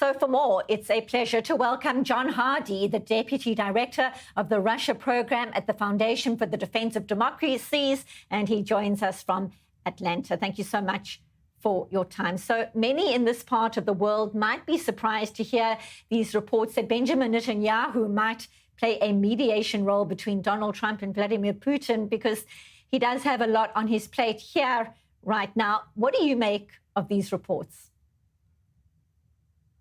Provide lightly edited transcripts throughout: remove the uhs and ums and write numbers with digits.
So for more, it's a pleasure to welcome John Hardie, the Deputy Director of the Russia Program at the Foundation for the Defense of Democracies, and he joins us from Atlanta. Thank you so much for your time. So many in this part of the world might be surprised to hear these reports that Benjamin Netanyahu might play a mediation role between Donald Trump and Vladimir Putin, because he does have a lot on his plate here right now. What do you make of these reports?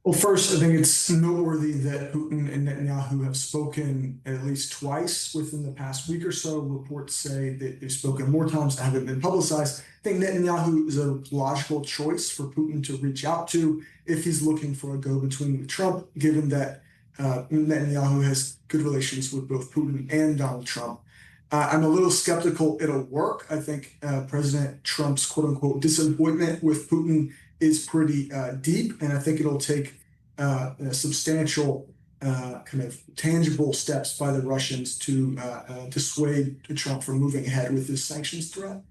Well, first, I think it's noteworthy that Putin and Netanyahu have spoken at least twice within the past week or so. Reports say that they've spoken more times that haven't been publicized. I think Netanyahu is a logical choice for Putin to reach out to if he's looking for a go-between with Trump, given that Netanyahu has good relations with both Putin and Donald Trump. I'm a little skeptical it'll work. I think President Trump's quote-unquote disappointment with Putin is pretty deep, and I think it'll take substantial kind of tangible steps by the Russians to dissuade Trump from moving ahead with this sanctions threat.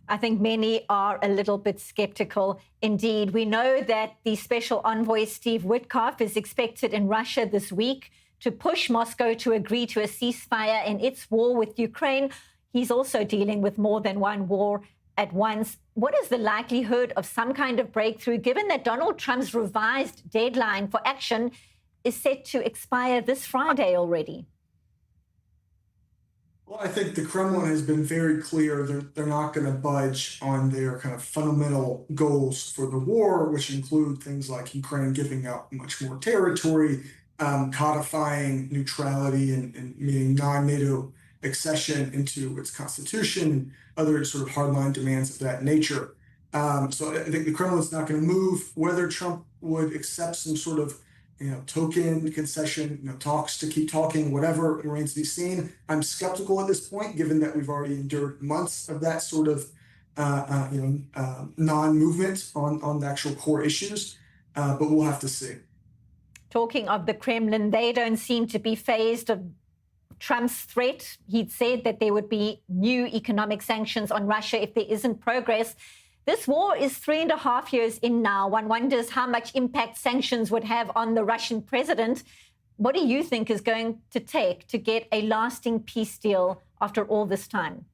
I think many are a little bit skeptical indeed. We know that the special envoy Steve Witkoff is expected in Russia this week to push Moscow to agree to a ceasefire in its war with Ukraine. He's also dealing with more than one war at once. What is the likelihood of some kind of breakthrough, given that Donald Trump's revised deadline for action is set to expire this Friday already? Well, I think the Kremlin has been very clear they're not going to budge on their kind of fundamental goals for the war, which include things like Ukraine giving up much more territory, codifying neutrality and meaning non-NATO accession into its constitution, other sort of hardline demands of that nature. So I think the Kremlin's not going to move. Whether Trump would accept some sort of token concession, talks to keep talking, whatever remains to be seen. I'm skeptical at this point, given that we've already endured months of that sort of non-movement on the actual core issues, but we'll have to see. Talking of the Kremlin, they don't seem to be fazed of Trump's threat. He'd said that there would be new economic sanctions on Russia if there isn't progress. This war is 3.5 years in now. One wonders how much impact sanctions would have on the Russian president. What do you think is going to take to get a lasting peace deal after all this time?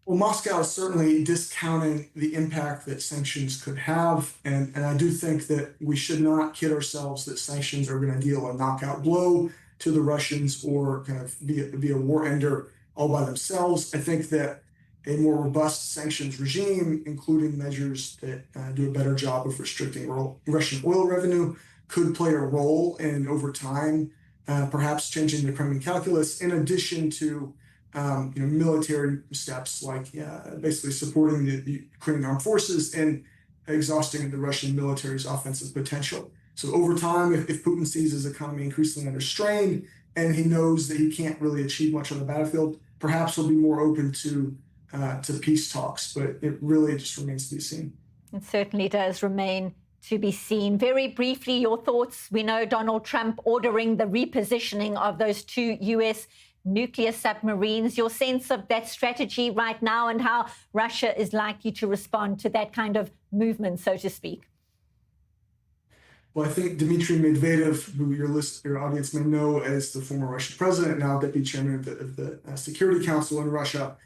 Well, Moscow is certainly discounting the impact that sanctions could have. And I do think that we should not kid ourselves that sanctions are going to deal a knockout blow to the Russians or kind of be a war ender all by themselves. I think that a more robust sanctions regime, including measures that do a better job of restricting Russian oil revenue, could play a role in, over time, perhaps changing the Kremlin calculus, in addition to military steps like basically supporting the Ukrainian armed forces and exhausting the Russian military's offensive potential. So over time, if Putin sees his economy increasingly under strain and he knows that he can't really achieve much on the battlefield, perhaps he'll be more open to peace talks. But it really just remains to be seen. It certainly does remain to be seen. Very briefly, your thoughts. We know Donald Trump ordering the repositioning of those 2 U.S. nuclear submarines. Your sense of that strategy right now and how Russia is likely to respond to that kind of movement, so to speak? Well, I think Dmitry Medvedev, who your audience may know as the former Russian president, now deputy chairman of the Security Council in Russia,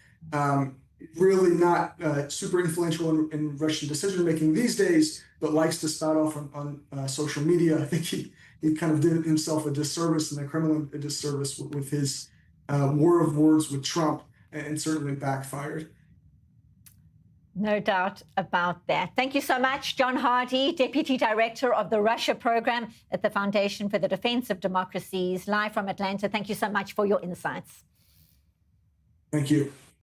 really not super influential in Russian decision-making these days, but likes to spout off on social media. I think he kind of did himself a disservice and the Kremlin a disservice with his war of words with Trump, and certainly backfired. No doubt about that. Thank you so much, John Hardie, Deputy Director of the Russia Program at the Foundation for the Defense of Democracies, live from Atlanta. Thank you so much for your insights. Thank you.